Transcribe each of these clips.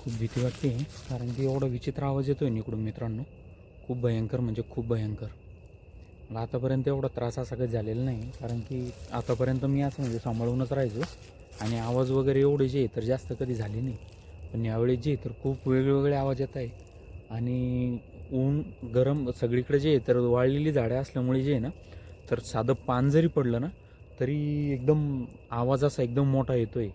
खूप भीती वाटते कारण की एवढा विचित्र आवाज येतो आहे इकडून मित्रांनो. खूप भयंकर म्हणजे खूप भयंकर. मला आतापर्यंत एवढा त्रास असा काही झालेला नाही कारण की आतापर्यंत मी असं म्हणजे सांभाळूनच राहायचो आणि आवाज वगैरे एवढे जे तर जास्त कधी झाले नाही. पण यावेळी जे तर खूप वेगवेगळे आवाज येत आहे आणि ऊन गरम सगळीकडे जे तर वाळलेली झाडे असल्यामुळे जे आहे ना तर साधं पान जरी पडलं ना तरी एकदम आवाज असा एकदम मोठा येतो आहे.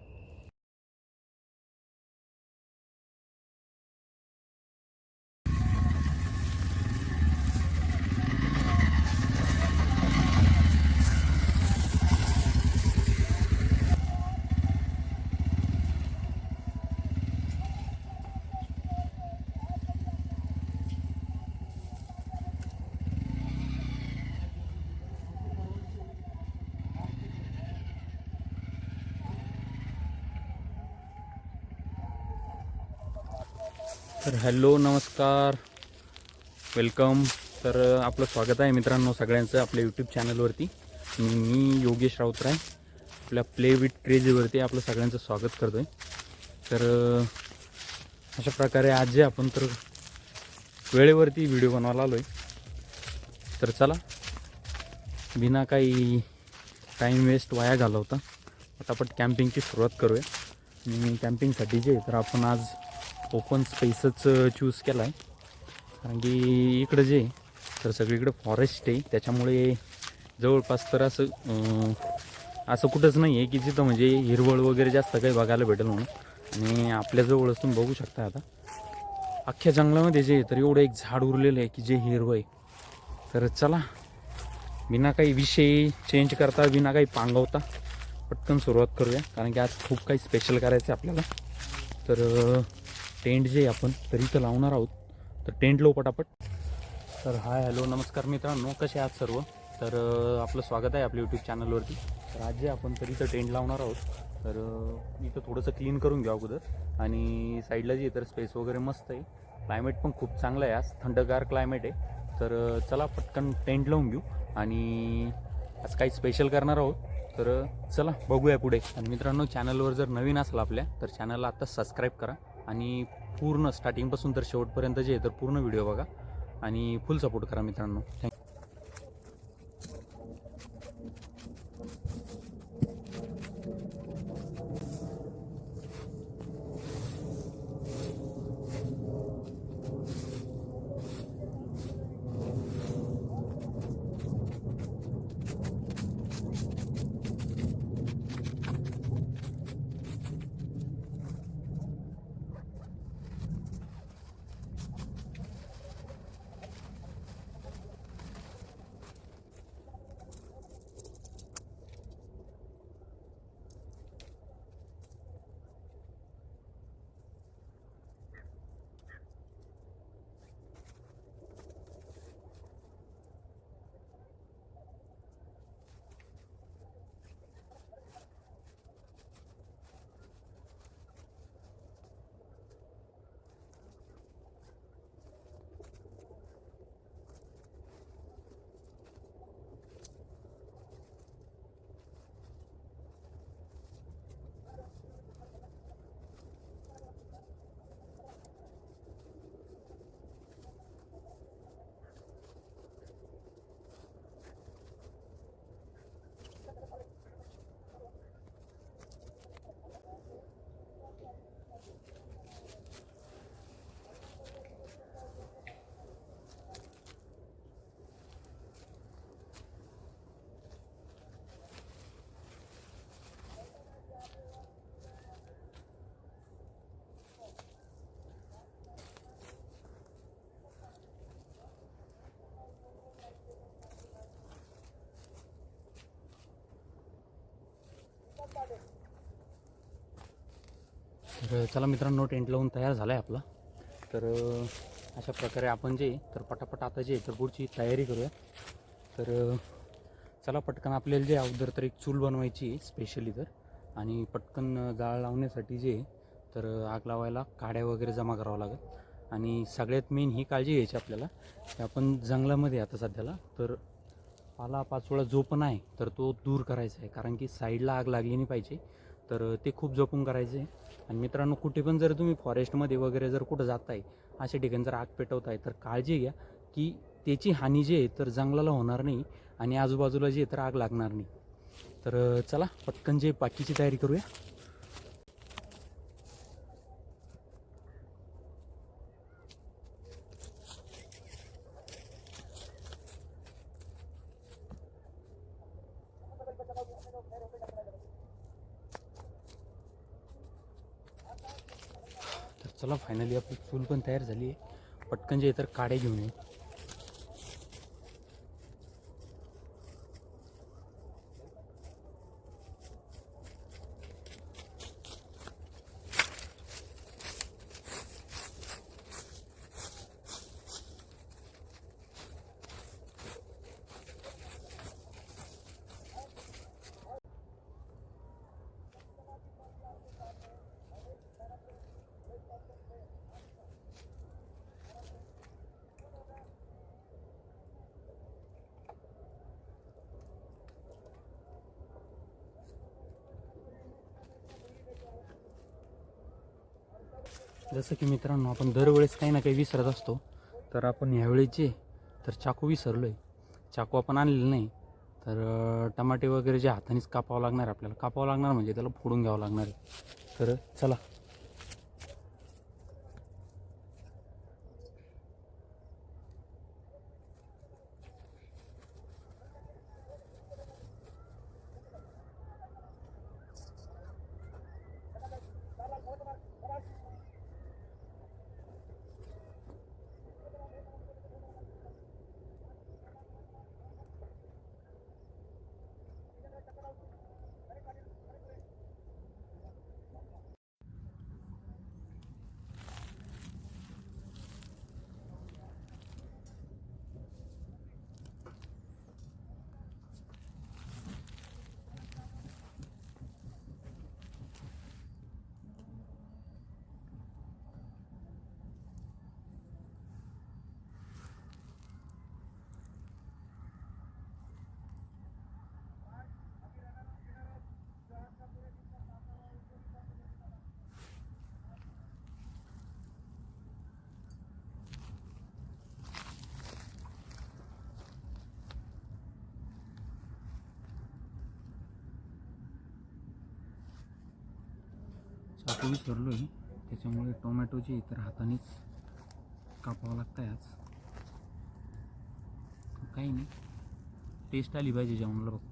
तर हॅलो नमस्कार वेलकम. तर आपलं स्वागत आहे मित्रांनो सगळ्यांचं आपल्या यूट्यूब चॅनलवरती. मी योगेश राऊतराय आपल्या प्ले विथ क्रेझीवरती आपलं सगळ्यांचं स्वागत करतो आहे. तर अशा प्रकारे आज जे आपण तर वेळेवरती व्हिडिओ बनवायला आलो आहे. तर चला बिना काही टाईम वेस्ट वाया घालवता पटापट कॅम्पिंगची सुरुवात करूया. आणि कॅम्पिंगसाठी जे तर आपण आज ओपन स्पेसच चूज केला आहे कारण की इकडं जे तर सगळीकडे फॉरेस्ट आहे त्याच्यामुळे जवळपास तर असं कुठंच नाही आहे की जिथं म्हणजे हिरवळ वगैरे जास्त काही बघायला भेटेल म्हणून. आणि आपल्याजवळच तुम्ही बघू शकता आता अख्ख्या जंगलामध्ये जे तर एवढं एक झाड उरलेलं आहे की जे हिरवं आहे. तर चला बिना काही विषय चेंज करता बिना काही पांगवता पटकन सुरुवात करूया कारण की आज खूप काही स्पेशल करायचं आहे आपल्याला. तर टेंट जे आपण तरी इथं लावणार आहोत तर टेंट लावू पटापट. तर हाय हॅलो नमस्कार मित्रांनो, कसे आहात सर्व. तर आपलं स्वागत आहे आपल्या यूट्यूब चॅनलवरती. तर आज जे आपण तरी इथं टेंट लावणार आहोत. तर इथं थोडंसं क्लीन करून घ्या अगोदर आणि साईडला जे तर स्पेस वगैरे मस्त आहे. क्लायमेट पण खूप चांगलं आहे, आज थंडगार क्लायमेट आहे. तर चला पटकन टेंट लावून घेऊ आणि आज काही स्पेशल करणार आहोत. तर चला बघूया पुढे. आणि मित्रांनो चॅनलवर जर नवीन असेल आपल्या तर चॅनलला आत्ता सबस्क्राईब करा आणि पूर्ण स्टार्टिंगपासून तर शेवटपर्यंत जे तर पूर्ण व्हिडिओ बघा आणि फुल सपोर्ट करा मित्रांनो. थँक्यू. तर चला मित्रांनो टेंट लावून तयार झाला आहे आपला. तर अशा प्रकारे आपण जे तर पटापट आता जे तर पुढची तयारी करूया. तर चला पटकन आपल्याला जे अगोदर तर एक चूल बनवायची स्पेशली तर आणि पटकन जाळ लावण्यासाठी जे तर आग लावायला काड्या वगैरे जमा करावं लागेल. आणि सगळ्यात मेन ही काळजी घ्यायची आपल्याला की आपण जंगलामध्ये आता सध्याला तर पाला पाचोळा जो पण आहे तर तो दूर करायचा आहे कारण की साईडला आग लागली नाही पाहिजे. तर ते खूप जपून करायचं आहे. आणि मित्रांनो, कुठे पण जर तुम्ही फॉरेस्टमध्ये वगैरे जर कुठं जाताय, अशा ठिकाणी जर आग पेटवताय, तर काळजी घ्या की त्याची हानी जी आहे तर जंगलाला होणार नाही आणि आजूबाजूला जी आहे तर आग लागणार नाही. तर चला पटकन जे बाकीची तयारी करूया. तर चला फायनली आपली चूल पण तयार झाली आहे. पटकन जे तर काड्या घेऊन ये. जसं की मित्रांनो, आपण दरवेळेस काही ना काही विसरत असतो. तर आपण ह्यावेळेचे तर चाकू विसरलो आहे. चाकू आपण आणलेलं नाही. तर टमाटे वगैरे जे हातानेच कापावं लागणार, आपल्याला कापावं लागणार म्हणजे त्याला फोडून घ्यावं लागणार आहे. तर चला. चाकू विसरलो आहे, त्याच्यामुळे टोमॅटोची तर हातानेच कापावं लागतं आहे आज. काही नाही, टेस्ट आली पाहिजे जेवणाला फक्त.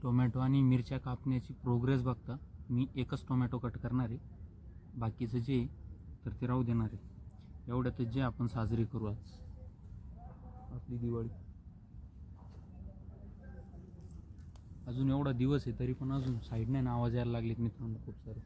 टोमॅटो आणि मिरच्या कापण्याची प्रोग्रेस बघता मी एकच टोमॅटो कट करणार आहे. बाकीचं जे तर ते राहू देणार आहे. एवढ्यातच जे आपण साजरी करू आज आपली दिवाळी. अजून एवढा दिवस आहे तरी पण अजून साईडने ना आवाज यायला लागलेत मित्रांनो खूप सारे.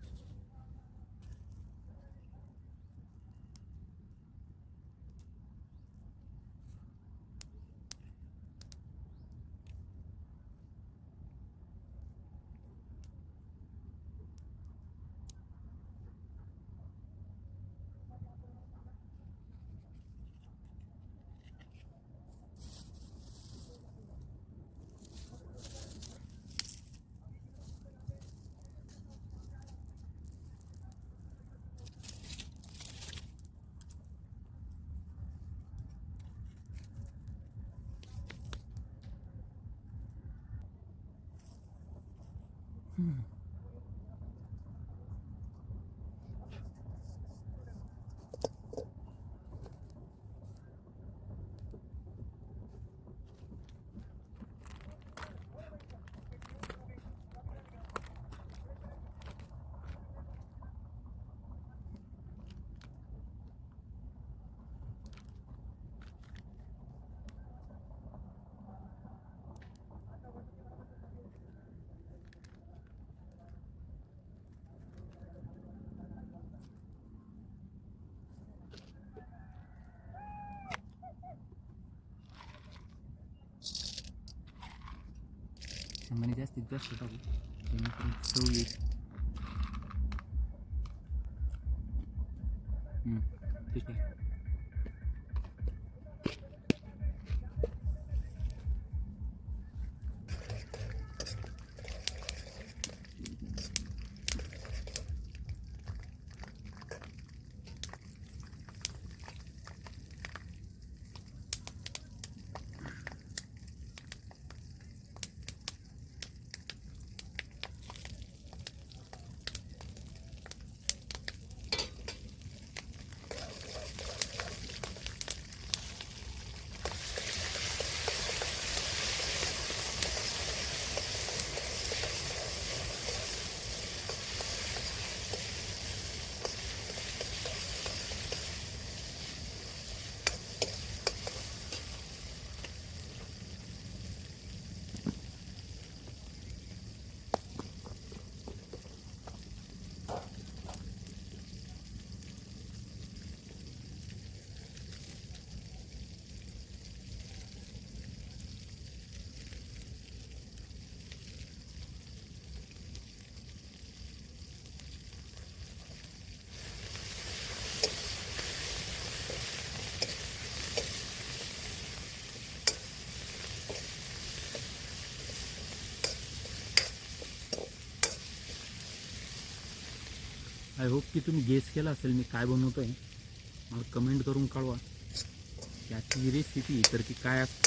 शेंगदाणे जास्तीत जास्त टाकू जेणेकरून चव येईल. ठीक आहे. आय होप की तुम्ही गेस केला असेल मी काय बनवतो आहे. मला कमेंट करून कळवा याची रेसिपी तर ती काय असते.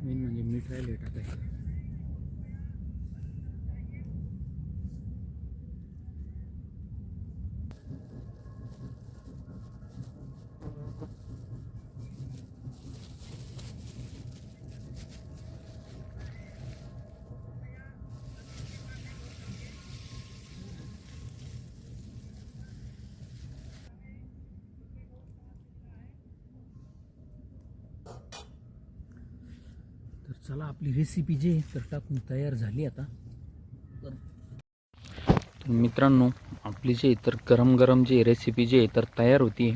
मेन म्हणजे मीठ राहिले टाकायचं. तर चला आपली रेसिपी जी तर टाकून तयार झाली आता. तर मित्रांनो आपली जे तर गरम गरम जी रेसिपी जी आहे तर तयार होती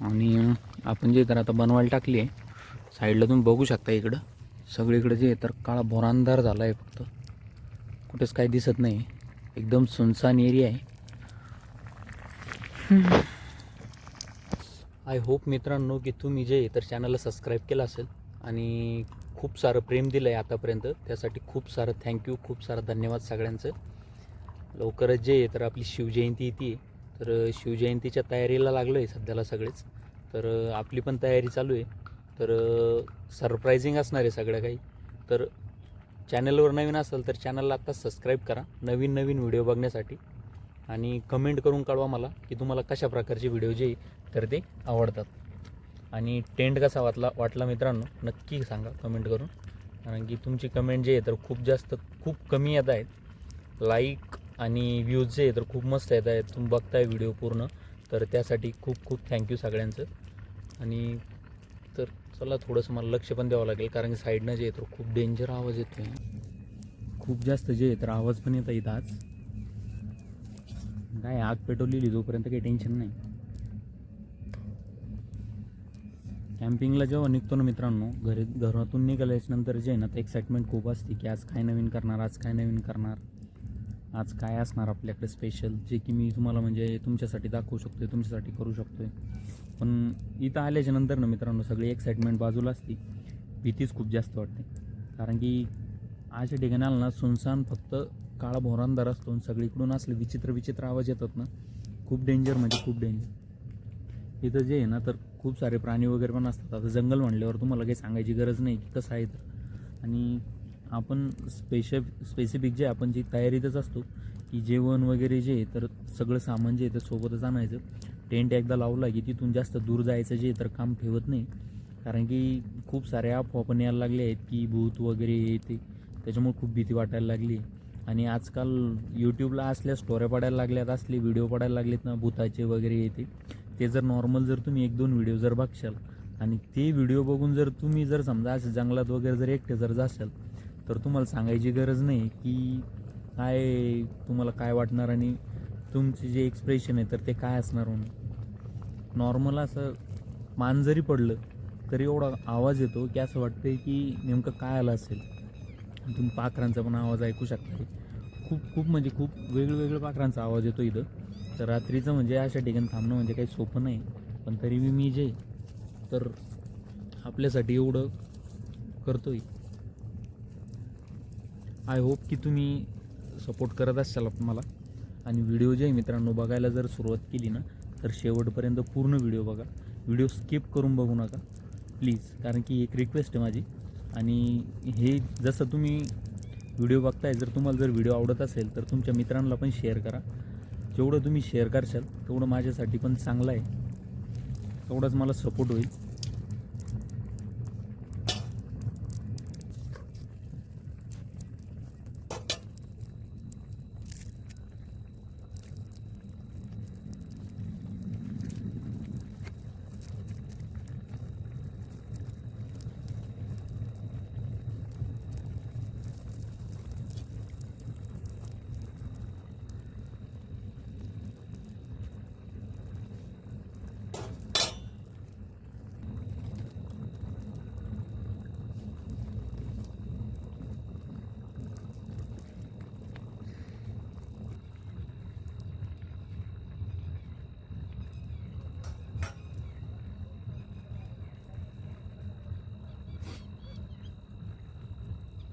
आणि आपण जे तर आता बनवायला टाकली आहे. साईडला तुम्ही बघू शकता इकडं सगळीकडे जे तर काळा भोरांदार झाला आहे. फक्त कुठेच काही दिसत नाही. एकदम सुनसान एरिया आहे. आय होप मित्रांनो की तुम्ही जे तर चॅनलला सबस्क्राईब केलं असेल आणि खूप सारं प्रेम दिलं आहे आतापर्यंत. त्यासाठी खूप सारं थँक्यू, खूप सारं धन्यवाद सगळ्यांचं. लवकरच जे तर आपली शिवजयंती येते तर शिवजयंतीच्या तयारीला लागलो आहे सध्याला सगळेच. तर आपली पण तयारी चालू आहे. तर सरप्रायझिंग असणार आहे सगळं काही. तर चॅनलवर नवीन असेल तर चॅनलला आत्ता सबस्क्राईब करा नवीन नवीन व्हिडिओ बघण्यासाठी आणि कमेंट करून कळवा मला की तुम्हाला कशा प्रकारचे व्हिडिओ जे तर ते आवडतात. आणि टेंट कसा वाटला मित्रांनो नक्की सांगा कमेंट करून. कारण की तुमची कमेंट जे आहे तर खूप कमी येत आहेत. लाईक आणि व्ह्यूज जे आहे तर खूप मस्त येत आहेत. तुम्ही बघताय व्हिडिओ पूर्ण तर त्यासाठी खूप खूप थँक्यू सगळ्यांचं. आणि तर चला थोडंसं मला लक्ष पण द्यावं लागेल कारण की साईडनं जे आहे तर खूप डेंजर आवाज येतो आहे. खूप जास्त जे आहे तर आवाज पण येत आहेत आज. काय आग पेटवलेली जोपर्यंत काही टेन्शन नाही. कॅम्पिंगला जेव्हा निघतो ना मित्रांनो, घरातून निघाल्याच्यानंतर जे आहे ना, तर एक्साइटमेंट खूप असते की आज काय नवीन करणार, आज काय नवीन करणार, आज काय असणार आपल्याकडे स्पेशल, जे की मी तुम्हाला म्हणजे तुमच्यासाठी दाखवू शकतो, तुमच्यासाठी करू शकतो. पण इथं आल्याच्यानंतर ना मित्रांनो, सगळी एक्साइटमेंट बाजूला असते, भीतीच खूप जास्त वाटते. कारण की अशा ठिकाणी आलं ना, सुनसान फक्त काळा भोर अंधार असतो आणि सगळीकडून असले विचित्र आवाज येतात ना, खूप डेंजर म्हणजे खूप डेंजर. इथं जे आहे ना, तर खूप सारे प्राणी वगैरे पण असतात. आता जंगल म्हणल्यावर तुम्हाला काही सांगायची गरज नाही की कसं आहे तर. आणि आपण स्पेसिफिक जे आपण जी तयारीतच असतो की जेवण वगैरे जे आहे तर सगळं सामान जे आहे तर सोबतच आणायचं. टेंट एकदा लावला की तिथून जास्त दूर जायचं जे तर काम ठेवत नाही. कारण की खूप सारे अफवा पण यायला लागले आहेत की भूत वगैरे हे ते, त्याच्यामुळे खूप भीती वाटायला लागली. आणि आजकाल यूट्यूबला असल्या स्टोऱ्या पडायला लागल्यात, असले व्हिडिओ पडायला लागलेत ना भूताचे वगैरे येते. ते जर नॉर्मल जर तुम्ही 1-2 व्हिडिओ जर बघशाल आणि ते व्हिडिओ बघून जर तुम्ही जर समजा असं जंगलात वगैरे जर एकटे जर जाशाल तर तुम्हाला सांगायची गरज नाही की काय तुम्हाला काय वाटणार आणि तुमचे जे एक्सप्रेशन आहे तर ते काय असणार म्हणून. नॉर्मल असं मान जरी पडलं तरी एवढा आवाज येतो की असं वाटतं की नेमकं काय आलं असेल. तुम्ही पाखरांचा पण आवाज ऐकू शकता. खूप म्हणजे खूप वेगवेगळ्या पाखरांचा आवाज येतो इथं. तर रात्रीचं म्हणजे अशा ठिकाणी थांबणं म्हणजे काही सोपं नाही. पण तरी मी जे तर आपल्यासाठी एवढं करतोय. आय होप की तुम्ही सपोर्ट करत असाल मला. आणि व्हिडिओ जे आहे मित्रांनो बघायला जर सुरुवात केली ना तर शेवटपर्यंत पूर्ण व्हिडिओ बघा. व्हिडिओ स्किप करून बघू नका प्लीज. कारण की एक रिक्वेस्ट आहे माझी. आणि हे जसं तुम्ही व्हिडिओ बघताय, जर तुम्हाला जर व्हिडिओ आवडत असेल तर तुमच्या मित्रांना पण शेअर करा. जेवढं तुम्ही शेअर करशाल तेवढं माझ्यासाठी पण चांगलं आहे, तेवढंच मला सपोर्ट होईल.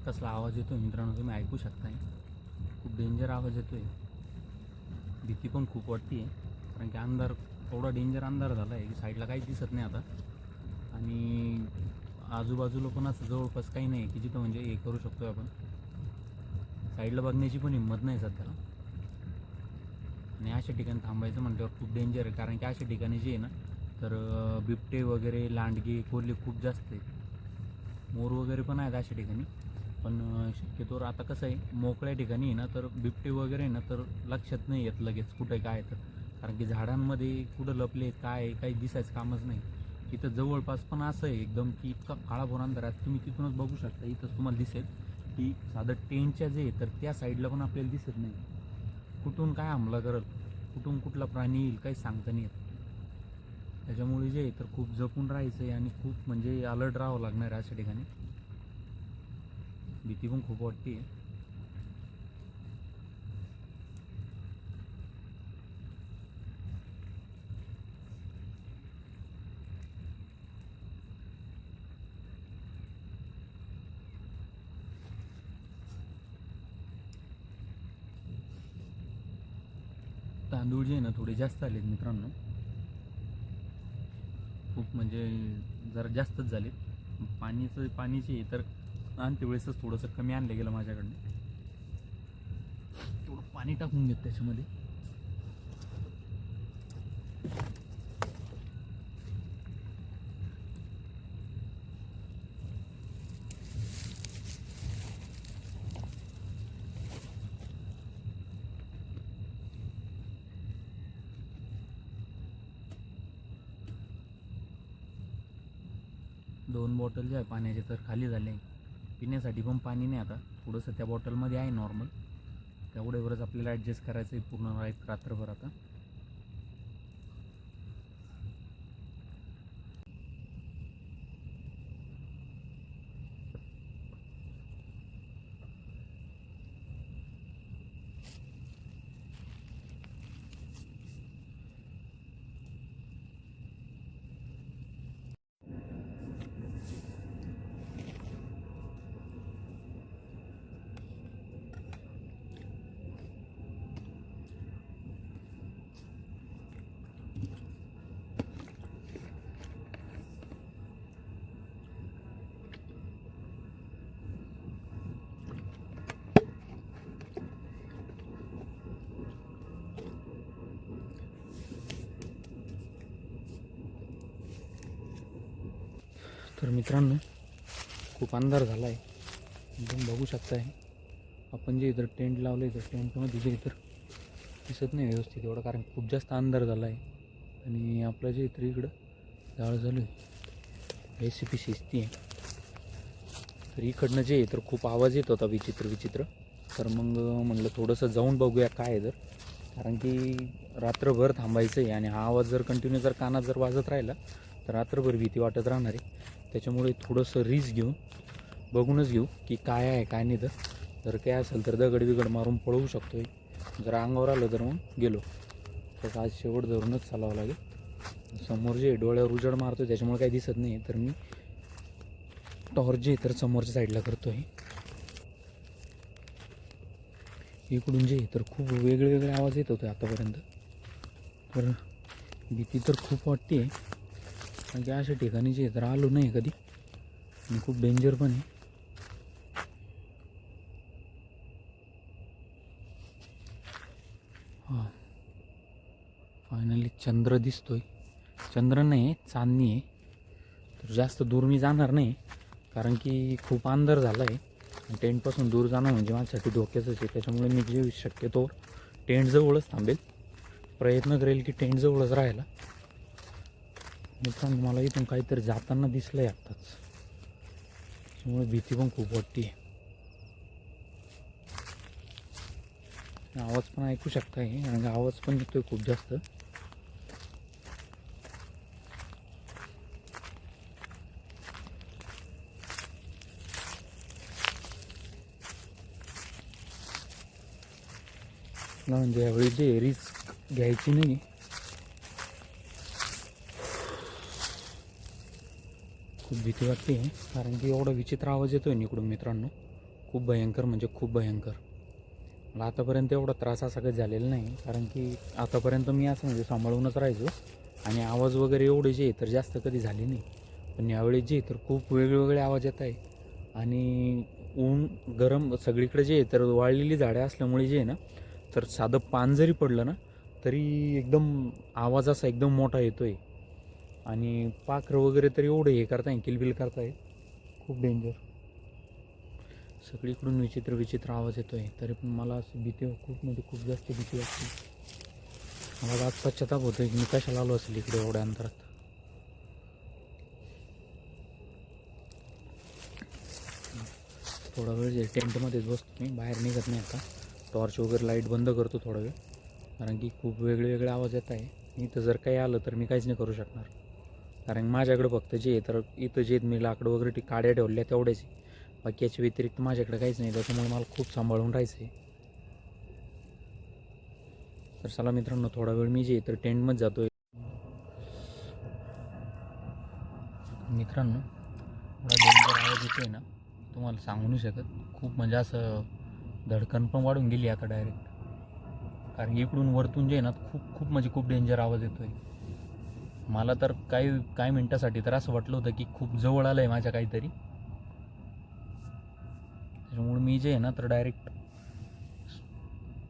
कसला आवाज येतो मित्रांनो तुम्ही ऐकू शकताय. खूप डेंजर आवाज येतो आहे. भीती पण खूप वाटते आहे. कारण की अंधार एवढा डेंजर अंधार झाला आहे की साईडला काहीच दिसत नाही आता. आणि आजूबाजूला पण असं जवळपास काही नाही की जिथं म्हणजे हे करू शकतो आपण. साईडला बघण्याची पण हिंमत नाही सध्याला. आणि अशा ठिकाणी थांबायचं म्हटल्यावर खूप डेंजर आहे. कारण की अशा ठिकाणी जे आहे ना तर बिबटे वगैरे, लांडगे, कोल्हे खूप जास्त आहेत. मोर वगैरे पण आहेत अशा ठिकाणी. पण शक्यतोवर आता कसं आहे मोकळ्या ठिकाणी आहे ना तर बिबटे वगैरे आहे ना तर लक्षात नाही येत लगेच कुठे काय तर. कारण की झाडांमध्ये कुठं लपले काय आहे काही दिसायचं कामच नाही. इथं जवळपास पण असं आहे एकदम की इतका काळाभोर अंधार आहे. तुम्ही तिथूनच बघू शकता. इथंच तुम्हाला दिसेल की साधं टेंटच्या जे आहे तर त्या साईडला पण आपल्याला दिसत नाही. कुठून काय हमला करल, कुठून कुठला प्राणी येईल काही सांगता नाही येत. त्याच्यामुळे जे आहे तर खूप जपून राहायचं आहे आणि खूप म्हणजे अलर्ट राहावं लागणार आहे अशा ठिकाणी. भीती पण खूप वाटते. तांदूळ जे आहे ना थोडे जास्त आलेत मित्रांनो. खूप म्हणजे जरा जास्तच झालेत. पाणीचे तर आणते वेळेसच थोडंसं कमी आणलं गेलं माझ्याकडनं. थोडं पाणी टाकून घेत त्याच्यामध्ये. 2 बॉटल जे आहे पाण्याचे तर खाली झाले. पिण्यासाठी पण पाणी नाही आता. थोडंसं त्या बॉटलमध्ये आहे नॉर्मल. तेवढ्यावरच आपल्याला ॲडजस्ट करायचं आहे पूर्ण रात्रभर आता. तर मित्रांनो खूप अंधार झाला आहे, तुम्ही बघू शकताय. आपण जे इथं टेंट लावलं आहे तर टेंटमध्ये जे इतर दिसत नाही व्यवस्थित एवढं, कारण खूप जास्त अंधार झाला आहे. आणि आपलं जे इतर इकडं जाळ चालू आहे, रेसिपी शिजती आहे. तर इकडनं जे तर खूप आवाज येत होता विचित्र. तर मग म्हणलं थोडंसं जाऊन बघूया काय आहे. कारण की रात्रभर थांबायचं आहे आणि हा आवाज जर कंटिन्यू जर कानात जर वाजत राहिला तर रात्रभर भीती वाटत राहणार आहे. त्याच्यामुळे थोडंसं रिस्क घेऊन बघूनच घेऊ की काय आहे काय नाही. जर काय असेल तर दगड मारून पळवू शकतो आहे. जर अंगावर आलं तर मग गेलो. तर आज शेवट धरूनच चालावं लागेल. समोर जे डोळ्यावर उजेड मारतो त्याच्यामुळे काही दिसत नाही, तर मी टॉर्च जे तर समोरच्या साईडला करतो आहे. इकडून जे तर खूप वेगळे आवाज येत होते आतापर्यंत. तर भीती तर खूप वाटते आहे, कारण की अशा ठिकाणी जे तर आलो नाही कधी आणि खूप डेंजर पण आहे. हां, फायनली चंद्र दिसतोय. चंद्र नाही, चांदणी आहे. तर जास्त दूर मी जाणार नाही, कारण की खूप अंधार झाला आहे. टेंटपासून दूर जाणं म्हणजे माझ्यासाठी धोक्याचंच आहे. त्याच्यामुळे मी जे शक्यतो टेंटजवळच थांबेल, प्रयत्न करेल की टेंटजवळच राहायला. मित्रांनो मला इथून काहीतरी जाताना दिसलं आहे आत्ताच, त्यामुळे भीती पण खूप वाटते. आवाज पण ऐकू शकताय, आणि आवाज पण येतोय खूप जास्त. म्हणजे यावेळी जे रिस्क घ्यायची नाही. खूप भीती वाटते, कारण की एवढा विचित्र आवाज येतोय इकडून मित्रांनो, खूप भयंकर म्हणजे खूप भयंकर. मला आतापर्यंत एवढा त्रास असा काही झालेला नाही, कारण की आतापर्यंत मी असं म्हणजे सांभाळूनच राहायचो आणि आवाज वगैरे एवढे जे तर जास्त कधी झाले नाही. पण यावेळी जे तर खूप वेगवेगळे आवाज येत आहे. आणि ऊन गरम सगळीकडे जे तर वाळलेली झाडं असल्यामुळे जे आहे ना, तर साधं पान जरी पडलं ना तरी एकदम आवाज असा एकदम मोठा येतो आहे. आणि पाखरं वगैरे तर एवढं हे करताय, किलबिल करताय, खूप डेंजर. सगळीकडून विचित्र आवाज येतो आहे. तरी पण मला असं भीती खूप म्हणजे खूप जास्त भीती वाटते. मला आज पश्चाताप होतो की मी कशाला आलो असेल इकडे एवढ्या अंतरात. थोडा वेळ जे टेंटमध्येच बसतो मी, बाहेर निघत नाही आता. टॉर्च वगैरे लाईट बंद करतो थोडा वेळ, कारण की खूप वेगळे आवाज येत आहे. इथं जर काही आलं तर मी काहीच नाही करू शकणार, कारण माझ्याकडे फक्त जे तर इथं जे मी लाकडं वगैरे काड्या ठेवल्या तेवढेच, बाकी याच्या व्यतिरिक्त माझ्याकडे काहीच नाही. त्याच्यामुळे मला खूप सांभाळून राहायचं आहे. तर चला मित्रांनो, थोडा वेळ मी जे तर टेंटमध्ये जातो आहे. मित्रांनो एवढा डेंजर आवाज येतो आहे ना, तुम्हाला सांगू नाही शकत. खूप म्हणजे असं धडकन पण वाढून गेली आता डायरेक्ट, कारण इकडून वरतून जे आहे ना खूप म्हणजे खूप डेंजर आवाज येतो आहे. मला तर काही मिनटासाठी तर असं वाटलं होतं की खूप जवळ आलं आहे माझ्या काहीतरी. त्याच्यामुळे मी जे आहे ना तर डायरेक्ट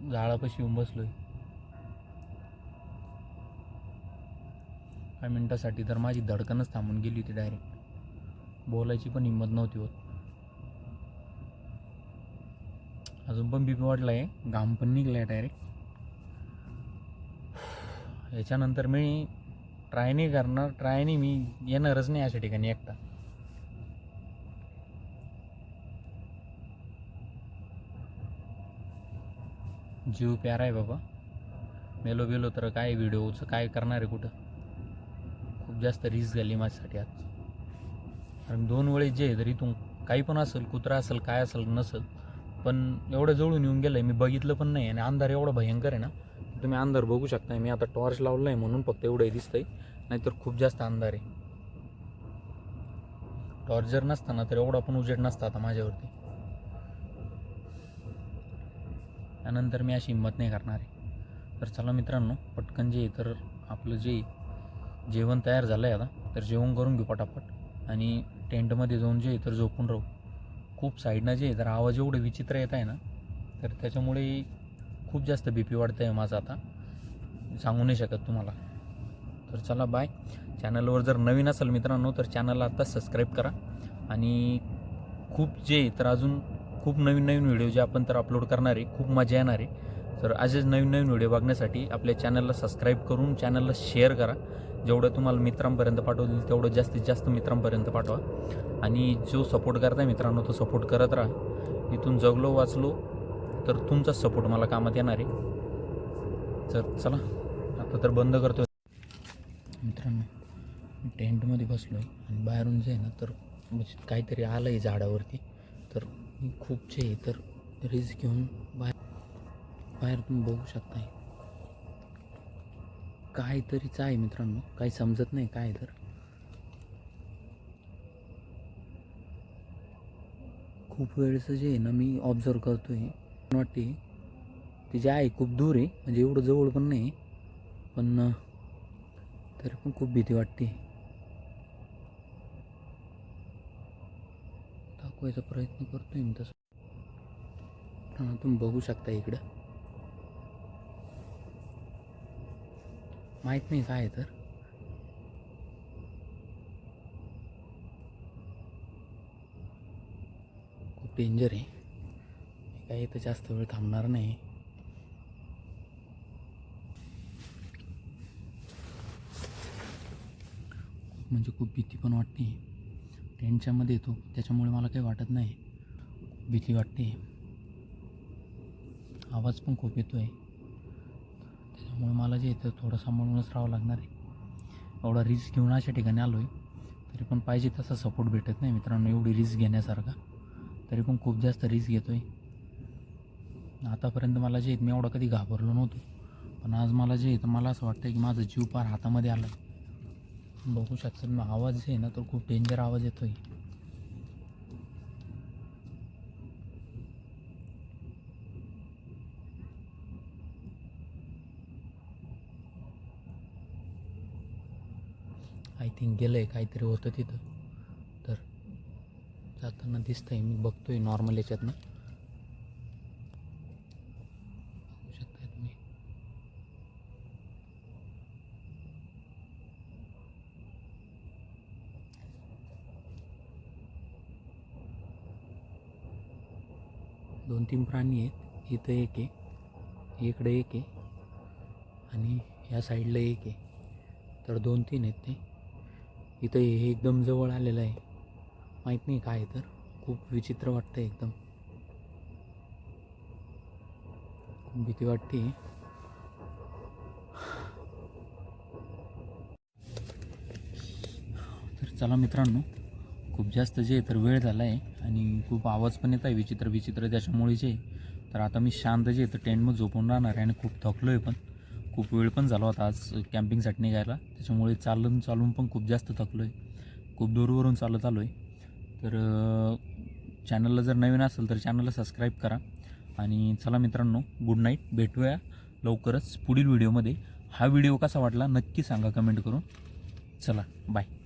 झाडापाशी येऊन बसलो आहे. काही मिनटासाठी तर माझी धडकनच थांबून गेली होती डायरेक्ट. बोलायची पण हिंमत नव्हती होत. अजून पण बीपी वाढला आहे, घाम पण निघला आहे डायरेक्ट. याच्यानंतर मी ट्राय नाही मी येणारच नाही अशा ठिकाणी एकटा. जीव प्यारा आहे बाबा. मेलो तर काय व्हिडिओचं काय करणार आहे कुठं. खूप जास्त रिस्क झाली माझ्यासाठी आज, कारण 2 वेळेस जे तरी इथून काही पण असेल, कुत्रा असेल काय असेल नसेल, पण एवढं जवळून येऊन गेलं आहे, मी बघितलं पण नाही. आणि अंधार एवढा भयंकर आहे ना, तुम्ही अंधार बघू शकता. मी आता टॉर्च लावलं आहे म्हणून फक्त एवढंही दिसतंय, नाहीतर खूप जास्त अंधार आहे. टॉर्च जर नसताना तर एवढा पण उजेड नसता आता माझ्यावरती. त्यानंतर मी अशी हिंमत नाही करणार आहे. तर चला मित्रांनो, पटकन जे तर आपलं जे जेवण तयार झालं आहे आता, तर जेवण करून घेऊ पटापट आणि टेंटमध्ये जाऊन जे तर झोपून राहू. खूप साईडनं जे तर आवाज एवढे विचित्र येत आहे ना, तर त्याच्यामुळे खूप जास्त BP वाढतं आहे माझं आता, सांगू नाही शकत तुम्हाला. तर चला बाय. चॅनलवर जर नवीन असेल मित्रांनो तर चॅनलला आत्ता सबस्क्राईब करा. आणि खूप जे तर अजून खूप नवीन नवीन व्हिडिओ जे आपण तर अपलोड करणार आहे, खूप मजा येणार आहे. तर असेच नवीन नवीन व्हिडिओ बघण्यासाठी आपल्या चॅनलला सबस्क्राईब करून चॅनलला शेअर करा. जेवढं तुम्हाला मित्रांपर्यंत पाठवतील तेवढं जास्तीत जास्त मित्रांपर्यंत पाठवा. आणि जो सपोर्ट करताय मित्रांनो तो सपोर्ट करत राहा. इथून जगलो वाचलो तर तुमचा सपोर्ट मला कामात येणार आहे. तर चला आता तर बंद करतो मित्रांनो. मी टेंटमध्ये बसलो आहे आणि बाहेरून जे आहे ना तर म्हणजे काहीतरी आलं आहे झाडावरती. तर मी खूप जे आहे तर रिस्क घेऊन बाहेर तुम्ही बघू शकताय काहीतरीच आहे मित्रांनो. काही समजत नाही काय. तर खूप वेळचं जे आहे ना मी ऑब्झर्व करतो आहे. वाटते ते जे आहे खूप दूर आहे, म्हणजे एवढं जवळ पण नाही, पण तरी पण खूप भीती वाटते. दाखवायचा प्रयत्न करतोय मी तसं. तुम्ही बघू शकता इकडं. माहीत नाही काय तर खूप डेंजर आहे. मी काही इथं जास्त वेळ थांबणार नाही. म्हणजे खूप भीती पण वाटते. टेंटच्यामध्ये येतो त्याच्यामुळे मला काही वाटत नाही. भीती वाटते. आवाज पण खूप येतो आहे त्याच्यामुळे मला जे येतं थोडं सांभाळूनच राहावं लागणार आहे. एवढा रिस्क घेऊन अशा ठिकाणी आलो आहे तरी पण पाहिजे तसा सपोर्ट भेटत नाही मित्रांनो. एवढी रिस्क घेण्यासारखा तरी पण खूप जास्त रिस्क घेतो आहे. आतापर्यंत मला जे मी एवढा कधी घाबरलो नव्हतो, पण आज मला जे तर मला असं वाटतं की माझा जीव पार हातामध्ये आला. बघू शकता मग आवाज जे आहे ना तो खूप डेंजर आवाज येतो आहे. आय थिंक गेलं आहे काहीतरी होतं तिथं. तर जाताना दिसतंय मी बघतोय नॉर्मल याच्यातनं. बघू शकताय तुम्ही. दोन तीन प्राणी आहेत. इथं एक आहे, इकडे एक आहे आणि ह्या साईडला एक आहे. तर 2-3 आहेत ते. इथं हे एकदम जवळ आलेलं आहे. माहीत नाही काय. तर खूप विचित्र वाटतं एकदम. खूप भीती वाटते. तर चला मित्रांनो, खूप जास्त जे तर वेळ झाला आहे आणि खूप आवाज पण येत आहे विचित्र विचित्र. त्याच्यामुळे जे तर आता मी शांत जे तर टेंटमध्ये झोपून राहणार आहे. आणि खूप थकलो आहे पण खूप वेळ पण झाला होता आज कॅम्पिंगसाठी निघायला. त्याच्यामुळे चालून पण खूप जास्त थकलो आहे. खूप दूरवरून चालत आलो आहे. तर चॅनलला जर नवीन असेल तर चॅनलला सबस्क्राईब करा. आणि चला मित्रांनो, गुड नाईट. भेटूया लवकरच पुढील व्हिडिओमध्ये. हा व्हिडिओ कसा वाटला नक्की सांगा कमेंट करून. चला बाय.